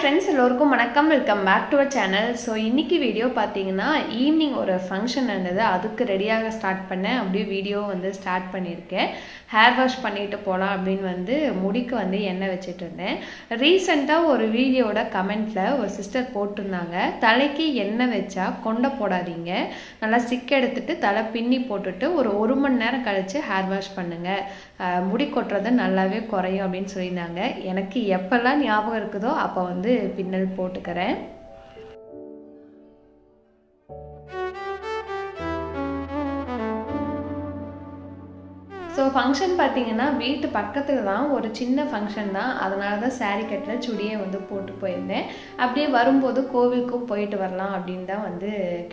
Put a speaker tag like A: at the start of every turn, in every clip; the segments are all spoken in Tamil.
A: friends, எல்லோருக்கும் வணக்கம். Welcome back to our channel. So இன்னைக்கு வீடியோ பார்த்தீங்கன்னா ஈவினிங் ஒரு ஃபங்க்ஷன் இருந்தது, அதுக்கு ரெடியாக ஸ்டார்ட் பண்ணேன். அப்படியே வீடியோ ஸ்டார்ட் பண்ணியிருக்கேன். ஹேர் வாஷ் பண்ணிட்டு போகலாம் அப்படின்னு முடிக்கு எண்ணெய் வச்சுட்டு இருந்தேன். ரீசெண்டாக ஒரு வீடியோட கமெண்ட்டில் ஒரு சிஸ்டர் போட்டிருந்தாங்க, தலைக்கு எண்ணெய் வச்சா கொண்டை போடாதீங்க, நல்லா சிக்கு எடுத்துட்டு தலை பின்னி போட்டுட்டு ஒரு மணி நேரம் கழித்து ஹேர் வாஷ் பண்ணுங்கள், முடி கொட்டுறது நல்லாவே குறையும் அப்படின்னு சொல்லியிருந்தாங்க. எனக்கு எப்பெல்லாம் ஞாபகம் இருக்குதோ அப்போ பின்னல் போட்டுக்கிறேன். ஸோ ஃபங்க்ஷன் பார்த்தீங்கன்னா வீட்டு பக்கத்தில் தான், ஒரு சின்ன ஃபங்க்ஷன் தான். அதனால தான் சாரீ கட்டில் சுடியை போட்டு போயிருந்தேன். அப்படியே வரும்போது கோவிலுக்கும் போயிட்டு வரலாம் அப்படின்னு தான்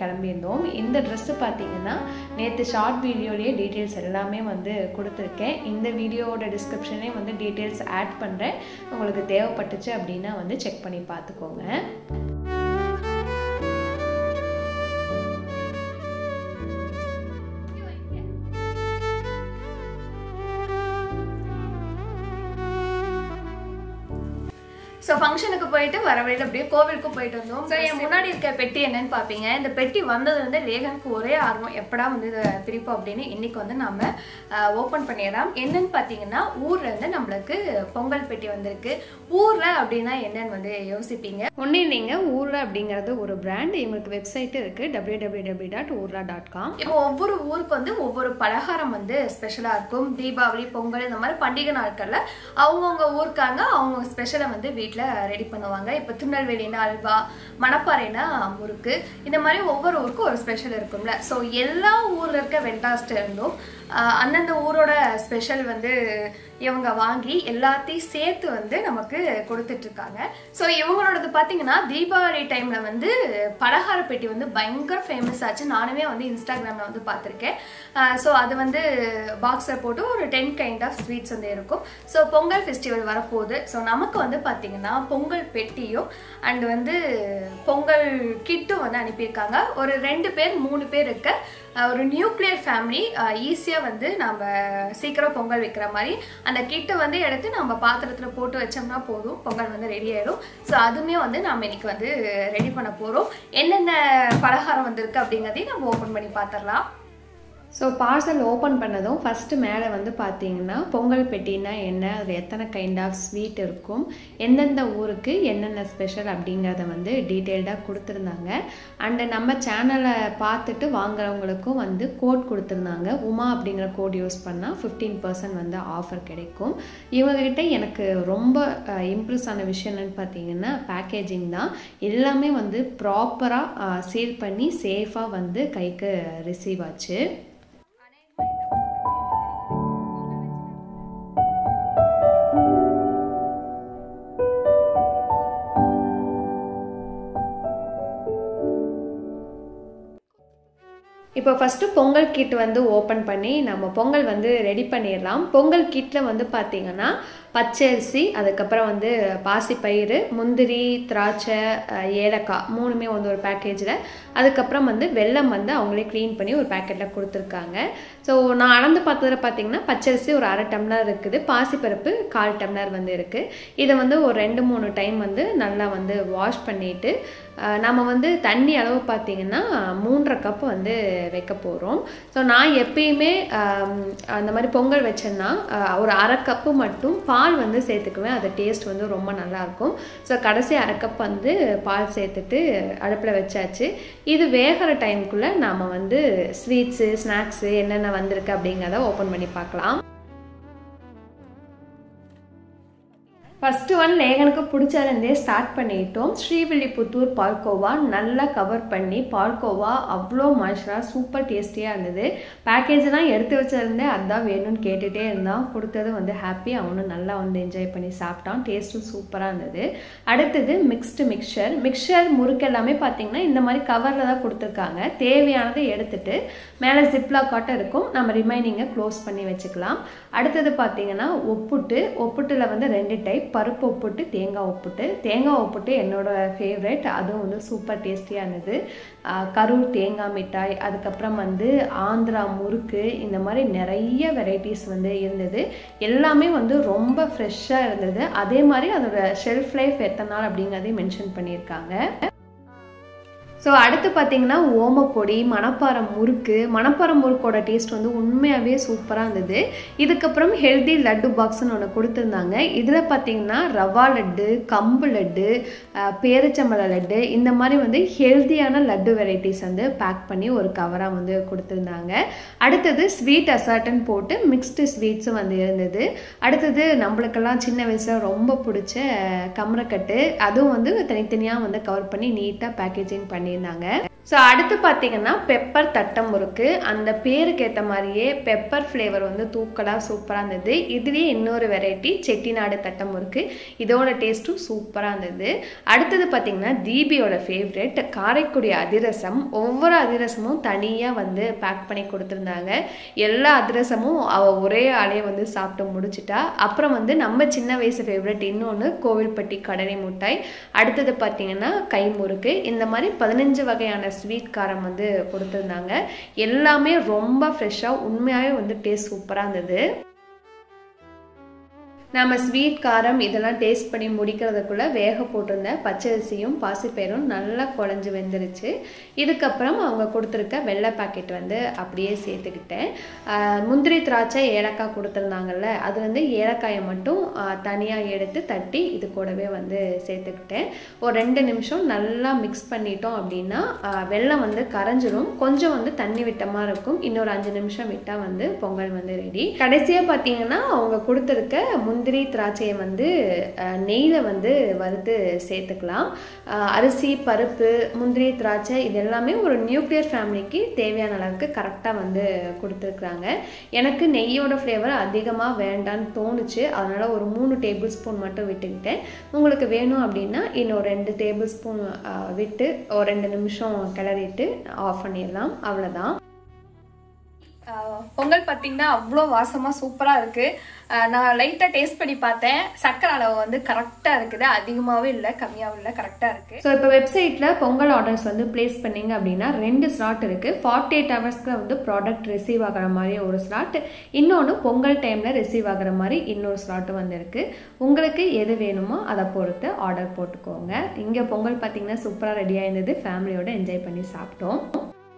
A: கிளம்பியிருந்தோம். இந்த ட்ரெஸ்ஸு பார்த்தீங்கன்னா நேற்று ஷார்ட் வீடியோலேயே டீட்டெயில்ஸ் எல்லாமே கொடுத்துருக்கேன். இந்த வீடியோவோட டிஸ்கிரிப்ஷனே டீட்டெயில்ஸ் ஆட் பண்ணுறேன். உங்களுக்கு தேவைப்பட்டுச்சு அப்படின்னா செக் பண்ணி பார்த்துக்கோங்க. ஸோ ஃபங்க்ஷனுக்கு போயிட்டு வர வழியில் அப்படியே கோவிலுக்கும் போயிட்டு வந்தோம். ஸோ என் முன்னாடி இருக்க பெட்டி என்னன்னு பார்ப்பீங்க. இந்த பெட்டி வந்தது லேகனுக்கு ஒரே ஆர்வம், எப்படா இதை பிரிப்போம் அப்படின்னு. இன்னைக்கு நம்ம ஓப்பன் பண்ணிடலாம். என்னன்னு பார்த்தீங்கன்னா ஊர்லேருந்து நம்மளுக்கு பொங்கல் பெட்டி வந்திருக்கு. ஊரில் அப்படின்னா என்னன்னு யோசிப்பீங்க. ஒன்றும் இல்லைங்க, ஊரில் அப்படிங்கிறது ஒரு பிராண்ட். இவங்களுக்கு வெப்சைட்டு இருக்குது, www.urla.com. இப்போ ஒவ்வொரு ஊருக்கு ஒவ்வொரு பலகாரம் ஸ்பெஷலாக இருக்கும். தீபாவளி, பொங்கல், இந்த மாதிரி பண்டிகை நாட்களில் அவங்கவுங்க ஊருக்காங்க அவங்கவுங்க ஸ்பெஷலை வீட்டில் ரெடி பண்ணுவாங்க. இப்போ திருநெல்வேலினா அல்வா, மணப்பாறைனா முறுக்கு, இந்த மாதிரி ஒவ்வொரு ஊருக்கும் ஒரு ஸ்பெஷல் இருக்கும்ல. ஸோ எல்லா ஊரில் இருக்க வெண்டாஸ்ட் இருந்தும் அந்தந்த ஊரோட ஸ்பெஷல் இவங்க வாங்கி எல்லாத்தையும் சேர்த்து நமக்கு கொடுத்துட்ருக்காங்க. ஸோ இவங்களோடது பார்த்தீங்கன்னா தீபாவளி டைமில் பலகார பெட்டி பயங்கர ஃபேமஸ் ஆச்சு. நானுமே இன்ஸ்டாகிராமில் பார்த்துருக்கேன். ஸோ அது பாக்ஸில் போட்டு ஒரு 10 கைண்ட் ஆஃப் ஸ்வீட்ஸ் இருக்கும். ஸோ பொங்கல் ஃபெஸ்டிவல் வரப்போகுது. ஸோ நமக்கு பார்த்தீங்கன்னா பொங்கல் பெட்டியும் அண்ட் பொங்கல் கிட்டும் அனுப்பியிருக்காங்க. ஒரு 2 பேர் 3 பேர் இருக்க ஒரு நியூக்ளியர் ஃபேமிலி ஈஸியாக நம்ம சீக்கிரம் பொங்கல் வைக்கிற மாதிரி அந்த கிட்டை எடுத்து நம்ம பாத்திரத்தில் போட்டு வச்சோம்னா போதும், பொங்கல் ரெடி ஆயிடும். ஸோ அதுவுமே நம்ம இன்னைக்கு ரெடி பண்ண போகிறோம். என்னென்ன பலகாரம் வந்திருக்கு அப்படிங்கிறதையும் நம்ம ஓப்பன் பண்ணி பார்த்துடலாம். ஸோ பார்சல் ஓப்பன் பண்ணதும் ஃபஸ்ட்டு மேலே பார்த்தீங்கன்னா பொங்கல் பெட்டின்னா என்ன, அது எத்தனை கைண்ட் ஆஃப் ஸ்வீட் இருக்கும், எந்தெந்த ஊருக்கு என்னென்ன ஸ்பெஷல் அப்படிங்கிறத டீட்டெயில்டாக கொடுத்துருந்தாங்க. அண்டு நம்ம சேனலை பார்த்துட்டு வாங்குறவங்களுக்கும் கோட் கொடுத்துருந்தாங்க. உமா அப்படிங்கிற கோட் யூஸ் பண்ணால் 15% ஆஃபர் கிடைக்கும். இவங்ககிட்ட எனக்கு ரொம்ப இம்ப்ரெஸ் ஆன விஷயம் என்னென்னு பார்த்தீங்கன்னா பேக்கேஜிங் தான். எல்லாமே ப்ராப்பராக சீல் பண்ணி சேஃபாக கைக்கு ரிசீவ் ஆச்சு. இப்போ ஃபஸ்ட்டு பொங்கல் கிட் ஓப்பன் பண்ணி நம்ம பொங்கல் ரெடி பண்ணிடலாம். பொங்கல் கிட்டில் பார்த்தீங்கன்னா பச்சரிசி, அதுக்கப்புறம் பாசிப்பயிறு, முந்திரி, திராட்சை, ஏலக்காய் 3மே ஒரு பேக்கேஜில், அதுக்கப்புறம் வெல்லம் அவங்களே க்ளீன் பண்ணி ஒரு பேக்கெட்டில் கொடுத்துருக்காங்க. ஸோ நான் அளந்து பார்த்ததில் பார்த்தீங்கன்னா பச்சரிசி ஒரு 1/2 டம்ளர் இருக்குது, பாசிப்பருப்பு 1/4 டம்ளர் இருக்குது. இதை ஒரு 2-3 டைம் நல்லா வாஷ் பண்ணிவிட்டு நம்ம தண்ணி அளவு பார்த்தீங்கன்னா 3.5 கப் வைக்க போகிறோம். ஸோ நான் எப்பயுமே அந்த மாதிரி பொங்கல் வச்சேன்னா ஒரு 1/2 கப்பு மட்டும் பால் சேர்த்துக்குவேன். அது டேஸ்ட் ரொம்ப நல்லாயிருக்கும். ஸோ கடைசி 1/2 கப் பால் சேர்த்துட்டு அடுப்பில் வச்சாச்சு. இது வேகிற டைமுக்குள்ளே நாம் ஸ்வீட்ஸு, ஸ்நாக்ஸு என்னென்ன வந்திருக்கு அப்படிங்கிறத ஓப்பன் பண்ணி பார்க்கலாம். ஃபஸ்ட்டு லேகனுக்கு பிடிச்சதுலேருந்தே ஸ்டார்ட் பண்ணிட்டோம். ஸ்ரீவில்லிபுத்தூர் பால்கோவா நல்லா கவர் பண்ணி, பால்கோவா அவ்வளோ மாய்ச்சராக சூப்பர் டேஸ்டியாக இருந்தது. பேக்கேஜெலாம் எடுத்து வச்சதுலேருந்தே அதுதான் வேணும்னு கேட்டுகிட்டே இருந்தான். கொடுத்தது ஹாப்பி, அவனும் நல்லா என்ஜாய் பண்ணி சாப்பிட்டான். டேஸ்ட்டும் சூப்பராக இருந்தது. அடுத்தது மிக்சர் முறுக்கு எல்லாமே பார்த்தீங்கன்னா இந்த மாதிரி கவரில் தான் கொடுத்துருக்காங்க. தேவையானதை எடுத்துகிட்டு மேலே ஜிப்லாக் காட்டம் இருக்கும், நம்ம ரிமைனிங்கை க்ளோஸ் பண்ணி வச்சுக்கலாம். அடுத்தது பார்த்தீங்கன்னா ஒப்புட்டில் 2 டைப், பருப்பு ஒப்புட்டு தேங்காய் ஒப்புட்டு என்னோடய ஃபேவரட். அதுவும் வந்து சூப்பர் டேஸ்டியாக இருந்தது. கரூர் தேங்காய் மிட்டாய், அதுக்கப்புறம் வந்து ஆந்திரா முறுக்கு, இந்த மாதிரி நிறைய வெரைட்டிஸ் வந்து இருந்தது. எல்லாமே வந்து ரொம்ப ஃப்ரெஷ்ஷாக இருந்தது. அதே மாதிரி அதோட ஷெல்ஃப் லைஃப் எத்தனை நாள் அப்படிங்கிறதையும் மென்ஷன் பண்ணியிருக்காங்க. ஸோ அடுத்து பார்த்திங்கன்னா ஓமப்பொடி, மணப்பாறை முறுக்கோட டேஸ்ட் வந்து உண்மையாகவே சூப்பராக இருந்தது. இதுக்கப்புறம் ஹெல்தி லட்டு பாக்ஸ்ன்னு ஒன்று கொடுத்துருந்தாங்க. இதில் பார்த்திங்கன்னா ரவா லட்டு, கம்பு லட்டு, பேரிச்சம்பழ லட்டு, இந்த மாதிரி வந்து ஹெல்த்தியான லட்டு வெரைட்டிஸ் வந்து பேக் பண்ணி ஒரு கவராக வந்து கொடுத்துருந்தாங்க. அடுத்தது ஸ்வீட் அசார்ட்டன் போட்டு மிக்ஸ்டு ஸ்வீட்ஸும் வந்து இருந்தது. அடுத்தது நம்மளுக்கெல்லாம் சின்ன வயசில் ரொம்ப பிடிச்ச கமரக்கட்டு, அதுவும் வந்து தனித்தனியாக வந்து கவர் பண்ணி நீட்டாக பேக்கேஜிங் பண்ணி. ஸோ அடுத்து பார்த்தீங்கன்னா பெப்பர் தட்டை முறுக்கு. அந்த பேருக்கு ஏற்ற மாதிரியே பெப்பர் ஃப்ளேவர் வந்து தூக்கலாக சூப்பராக இருந்தது. இதுலேயே இன்னொரு வெரைட்டி செட்டிநாடு தட்டை முறுக்கு, இதோட டேஸ்ட்டும் சூப்பராக இருந்தது. அடுத்தது பார்த்தீங்கன்னா தீபியோட ஃபேவரெட் காரைக்குடி அதிரசம். ஒவ்வொரு அதிரசமும் தனியாக வந்து பேக் பண்ணி கொடுத்துருந்தாங்க. எல்லா அதிரசமும் அவள் ஒரே ஆளே வந்து சாப்பிட்டு முடிச்சிட்டா. அப்புறம் வந்து நம்ம சின்ன வயசு ஃபேவரெட் இன்னொன்று கோவில்பட்டி கடலை மிட்டாய். அடுத்தது பார்த்தீங்கன்னா கை முறுக்கு. இந்த மாதிரி 15 வகையான ஸ்வீட் காரம் வந்து கொடுத்துருந்தாங்க. எல்லாமே ரொம்ப ஃப்ரெஷ்ஷாக உண்மையாகவே வந்து டேஸ்ட் சூப்பராக இருந்தது. நம்ம ஸ்வீட் காரம் இதெல்லாம் டேஸ்ட் பண்ணி முடிக்கிறதுக்குள்ளே வேக போட்டிருந்த பச்சரிசியும் பாசிப்பயிரும் நல்லா குழஞ்சி வெந்துருச்சு. இதுக்கப்புறம் அவங்க கொடுத்துருக்க வெள்ளை பாக்கெட் வந்து அப்படியே சேர்த்துக்கிட்டேன். முந்திரி திராட்சை ஏலக்காய் கொடுத்துருந்தாங்கல்ல, அது வந்து ஏலக்காயை மட்டும் தனியாக எடுத்து தட்டி இது கூடவே வந்து சேர்த்துக்கிட்டேன். ஒரு 2 நிமிஷம் நல்லா மிக்ஸ் பண்ணிட்டோம் அப்படின்னா வெல்லம் வந்து கரைஞ்சிரும். கொஞ்சம் வந்து தண்ணி விட்ட மாதிரி இருக்கும். இன்னொரு 5 நிமிஷம் விட்டால் வந்து பொங்கல் வந்து ரெடி. கடைசியாக பார்த்தீங்கன்னா அவங்க கொடுத்துருக்க முந்திரி திராட்சையை வந்து நெய்யில் வந்து வறுத்து சேர்த்துக்கலாம். அரிசி, பருப்பு, முந்திரி, திராட்சை இது எல்லாமே ஒரு நியூக்ளியர் ஃபேமிலிக்கு தேவையான அளவுக்கு கரெக்டாக வந்து கொடுத்துருக்குறாங்க. எனக்கு நெய்யோட ஃப்ளேவர் அதிகமாக வேண்டான்னு தோணுச்சு. அதனால் ஒரு 3 டேபிள் ஸ்பூன் மட்டும் விட்டுக்கிட்டேன். உங்களுக்கு வேணும் அப்படின்னா இன்னொரு 2 டேபிள் ஸ்பூன் விட்டு ஒரு 2 நிமிஷம் கிளறிட்டு ஆஃப் பண்ணிடலாம். அவ்வளோதான். பொங்கல் பார்த்தீங்கன்னா அவ்வளோ வாசமாக சூப்பராக இருக்குது. நான் லைட்டாக டேஸ்ட் பண்ணி பார்த்தேன். சர்க்கரை அளவு வந்து கரெக்டாக இருக்குது. அதிகமாகவே இல்லை, கம்மியாகவும் இல்லை, கரெக்டாக இருக்குது. ஸோ இப்போ வெப்சைட்டில் பொங்கல் ஆர்டர்ஸ் வந்து பிளேஸ் பண்ணிங்க அப்படின்னா 2 ஸ்லாட் இருக்குது. 48 ஹவர்ஸ்க்கு வந்து ப்ராடக்ட் ரிசீவ் ஆகிற மாதிரி ஒரு ஸ்லாட், இன்னொன்று பொங்கல் டைமில் ரிசீவ் ஆகிற மாதிரி இன்னொரு ஸ்லாட்டு வந்து இருக்குது. உங்களுக்கு எது வேணுமோ அதை பொறுத்து ஆர்டர் போட்டுக்கோங்க. இங்கே பொங்கல் பார்த்தீங்கன்னா சூப்பராக ரெடியாக இருந்தது. ஃபேமிலியோட என்ஜாய் பண்ணி சாப்பிட்டோம்.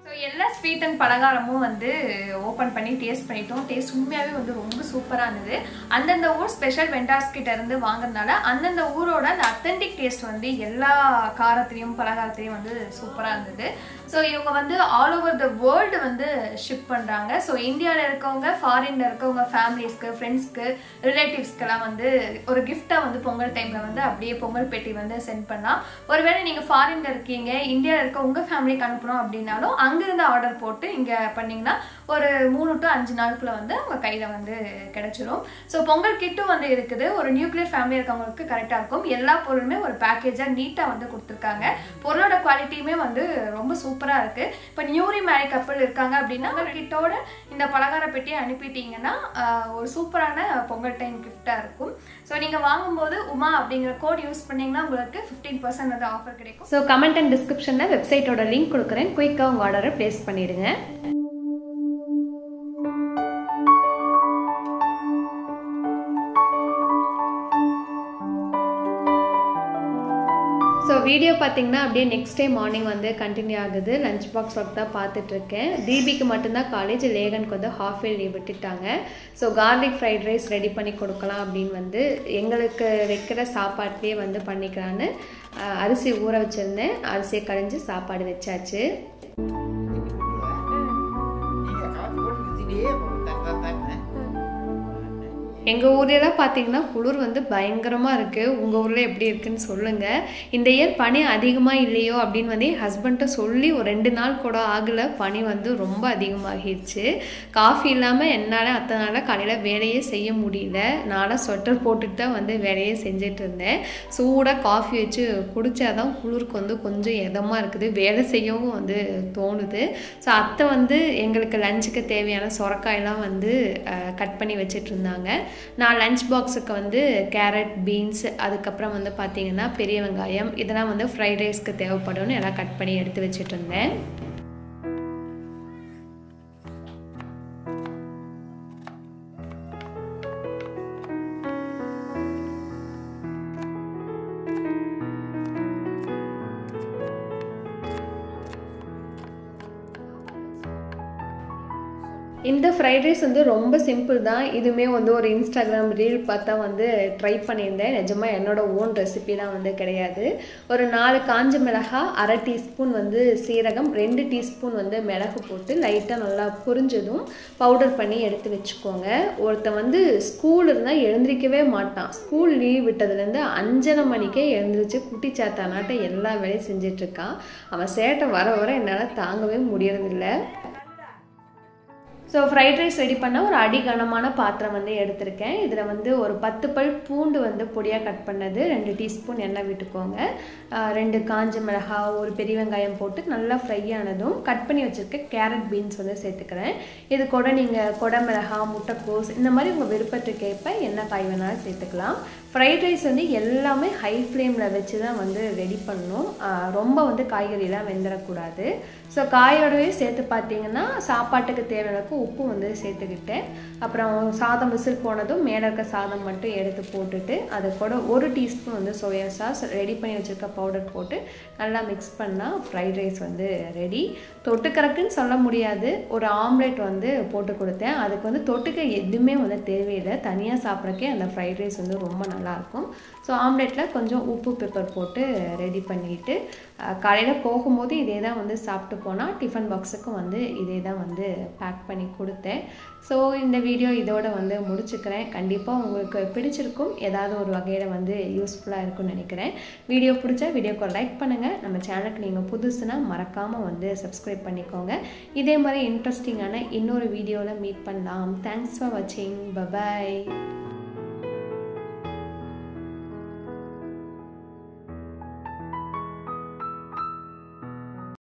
A: ஸோ எல்லா ஸ்வீட் அண்ட் பலகாரமும் வந்து ஓப்பன் பண்ணி டேஸ்ட் பண்ணிட்டோம். டேஸ்ட் உண்மையாகவே வந்து ரொம்ப சூப்பராக இருந்தது. அந்தந்த ஊர் ஸ்பெஷல் வெண்டார்ஸ் கிட்ட இருந்து வாங்குறதுனால அந்தந்த ஊரோட அந்த அத்தன்டிக் டேஸ்ட் வந்து எல்லா காரத்துலேயும் பலகாரத்துலேயும் வந்து சூப்பராக இருந்தது. ஸோ இவங்க வந்து ஆல் ஓவர் த வேர்ல்டு வந்து ஷிப் பண்ணுறாங்க. ஸோ இந்தியாவில் இருக்கவங்க, ஃபாரினில் இருக்கவங்க ஃபேமிலிஸ்க்கு, ஃப்ரெண்ட்ஸ்க்கு, ரிலேட்டிவ்ஸ்க்கெல்லாம் வந்து ஒரு கிஃப்டாக வந்து பொங்கல் டைமில் வந்து அப்படியே பொங்கல் பெட்டி வந்து சென்ட் பண்ணலாம். ஒருவேளை நீங்கள் ஃபாரினில் இருக்கீங்க, இந்தியாவில் இருக்க உங்கள் ஃபேமிலிக்கு அனுப்பணும் அப்படின்னாலும் அங்கேருந்து ஆர்டர் போட்டு இங்கே பண்ணிங்கன்னா ஒரு 3 to 5 நாளுக்குள்ள வந்து அவங்க கையில் வந்து கிடைச்சிரும். ஸோ பொங்கல் கிட்டும் வந்து இருக்குது. ஒரு நியூக்ளியர் ஃபேமிலி இருக்கவங்களுக்கு கரெக்டாக இருக்கும். எல்லா பொருளுமே ஒரு பேக்கேஜாக நீட்டாக வந்து கொடுத்துருக்காங்க. பொருளோட குவாலிட்டியுமே வந்து ரொம்ப சூப்பராக இருக்குது. இப்போ நியூரி மேரி கப்பல் இருக்காங்க அப்படின்னா கிட்டோட இந்த பலகார பெட்டியை அனுப்பிட்டீங்கன்னா ஒரு சூப்பரான பொங்கல் டைம் கிஃப்டாக இருக்கும். ஸோ நீங்கள் வாங்கும்போது உமா அப்படிங்கிற கோட் யூஸ் பண்ணிங்கன்னா உங்களுக்கு 15% வந்து ஆஃபர் கிடைக்கும். ஸோ கமெண்ட் அண்ட் டிஸ்கிரிப்ஷனில் வெப்சைட்டோட லிங்க் கொடுக்குறேன். குயிக்காக உங்கள் ஆர்டரை ப்ளேஸ் பண்ணிடுங்க. ஸோ வீடியோ பார்த்தீங்கன்னா அப்படியே நெக்ஸ்ட் டே மார்னிங் வந்து கண்டினியூ ஆகுது. லஞ்ச் பாக்ஸ் ஒர்க் தான் பார்த்துட்ருக்கேன். தீபிக்கு மட்டும்தான் காலேஜ், லேகனுக்கு வந்து ஹாஃப் டே லீவ் விட்டுட்டாங்க. So garlic fried rice ready பண்ணி கொடுக்கலாம் அப்படின்னு வந்து எங்களுக்கு வைக்கிற சாப்பாட்லேயே வந்து பண்ணிக்கலான்னு அரிசி ஊற வச்சுருந்தேன். அரிசியை கடைஞ்சி சாப்பாடு வச்சாச்சு. எங்கள் ஊர்லலாம் பார்த்தீங்கன்னா குளிர் வந்து பயங்கரமாக இருக்குது. உங்கள் ஊரில் எப்படி இருக்குதுன்னு சொல்லுங்கள். இந்த இயர் பனி அதிகமாக இல்லையோ அப்படின்னு வந்து என் ஹஸ்பண்ட்டை சொல்லி ஒரு 2 நாள் கூட ஆகலை. பனி வந்து ரொம்ப அதிகமாகிடுச்சு. காஃபி இல்லாமல் என்னால் அத்தனை நாளாக காலையில் வேலையே செய்ய முடியல. நானும் ஸ்வெட்டர் போட்டுட்டு தான் வந்து வேலையே செஞ்சுட்டு இருந்தேன். சூடாக காஃபி வச்சு குடித்தாதான் குளிருக்கு வந்து கொஞ்சம் இதமாக இருக்குது. வேலை செய்யவும் வந்து தோணுது. ஸோ அத்தை வந்து எங்களுக்கு லஞ்சுக்கு தேவையான சொரக்காயெல்லாம் வந்து கட் பண்ணி வச்சிட்டு இருந்தாங்க.
B: நான் லஞ்ச் பாக்ஸுக்கு வந்து கேரட், பீன்ஸ், அதுக்கப்புறம் வந்து பார்த்திங்கன்னா பெரிய வெங்காயம் இதெல்லாம் வந்து ஃப்ரைட் ரைஸ்க்கு தேவைப்படும்னு எல்லாம் கட் பண்ணி எடுத்து வச்சுட்டு இருந்தேன். இந்த ஃப்ரைட் ரைஸ் வந்து ரொம்ப சிம்பிள் தான். இதுவுமே வந்து ஒரு இன்ஸ்டாகிராம் ரீல் பார்த்தா வந்து ட்ரை பண்ணியிருந்தேன். நிஜமாக என்னோட ஓன் ரெசிபிலாம் வந்து கிடையாது. ஒரு 4 காஞ்ச மிளகாய், 1/2 டீஸ்பூன் வந்து சீரகம், 2 டீஸ்பூன் வந்து மிளகு போட்டு லைட்டாக நல்லா புரிஞ்சதும் பவுடர் பண்ணி எடுத்து வச்சுக்கோங்க. ஒருத்தன் வந்து ஸ்கூல் இருந்தால் எழுந்திரிக்கவே மாட்டான். ஸ்கூல் லீவ் விட்டதுலேருந்து 5:30 மணிக்கே எழுந்திரிச்சு குட்டி சாத்தானாட்ட எல்லா வேலையும் செஞ்சிட்ருக்கான். அவன் சேட்டை வர வர என்னால் தாங்கவே முடியறதில்லை. ஸோ ஃப்ரைட் ரைஸ் ரெடி பண்ண ஒரு அடிகனமான பாத்திரம் வந்து எடுத்திருக்கேன். இதில் வந்து ஒரு 10 பல் பூண்டு வந்து பொடியாக கட் பண்ணது, 2 டீஸ்பூன் எண்ணெய் விட்டுக்கோங்க, 2 காஞ்ச மிளகாய், ஒரு பெரிய வெங்காயம் போட்டு நல்லா ஃப்ரை ஆனதும் கட் பண்ணி வச்சுருக்க கேரட், பீன்ஸ் வந்து சேர்த்துக்கிறேன். இது கூட நீங்கள் கொடை மிளகாய், முட்டைக்கோஸ் இந்த மாதிரி உங்கள் விருப்பத்துக்கேற்ப என்ன காய் வேணாலும் சேர்த்துக்கலாம். ஃப்ரைட் ரைஸ் வந்து எல்லாமே ஹை ஃப்ளேமில் வச்சு தான் வந்து ரெடி பண்ணணும். ரொம்ப வந்து காய்கறிலாம் வெந்துடக்கூடாது. ஸோ காயோடவே சேர்த்து பார்த்தீங்கன்னா சாப்பாட்டுக்கு தேவையான உப்பு வந்து சேர்த்துக்கிட்டேன். அப்புறம் சாதம் விசில் போனதும் மேலே இருக்க சாதம் மட்டும் எடுத்து போட்டுட்டு அது கூட 1 டீஸ்பூன் வந்து சோயா சாஸ் ரெடி பண்ணி வச்சுருக்க பவுடர் போட்டு நல்லா மிக்ஸ் பண்ணால் ஃப்ரைட் ரைஸ் வந்து ரெடி. தொட்டுக்கறக்குன்னு சொல்ல முடியாது, ஒரு ஆம்லேட் வந்து போட்டு கொடுத்தேன். அதுக்கு வந்து தொட்டுக்க எதுவுமே வந்து தேவையில்லை, தனியாக சாப்பிட்றக்கே அந்த ஃப்ரைட் ரைஸ் வந்து ரொம்ப நல்லாயிருக்கும். ஸோ ஆம்லேட்டில் கொஞ்சம் உப்பு, பெப்பர் போட்டு ரெடி பண்ணிவிட்டு காலையில் போகும்போது இதே தான் வந்து சாப்பிட்டு போனால் டிஃபன் பாக்ஸுக்கும் வந்து இதே தான் வந்து பேக் பண்ணி கொடுத்தேன். ஸோ இந்த வீடியோ இதோட வந்து முடிச்சுக்கிறேன். கண்டிப்பாக உங்களுக்கு பிடிச்சிருக்கும், ஏதாவது ஒரு வகையில் வந்து யூஸ்ஃபுல்லாக இருக்கும்னு நினைக்கிறேன். வீடியோ பிடிச்சா வீடியோக்கு லைக் பண்ணுங்கள். நம்ம சேனலுக்கு நீங்கள் புதுசுனா மறக்காமல் வந்து சப்ஸ்கிரைப் பண்ணிக்கோங்க. இதே மாதிரி இன்ட்ரெஸ்டிங்கான இன்னொரு வீடியோவில் மீட் பண்ணலாம். தேங்க்ஸ் ஃபார் வாட்சிங். பை.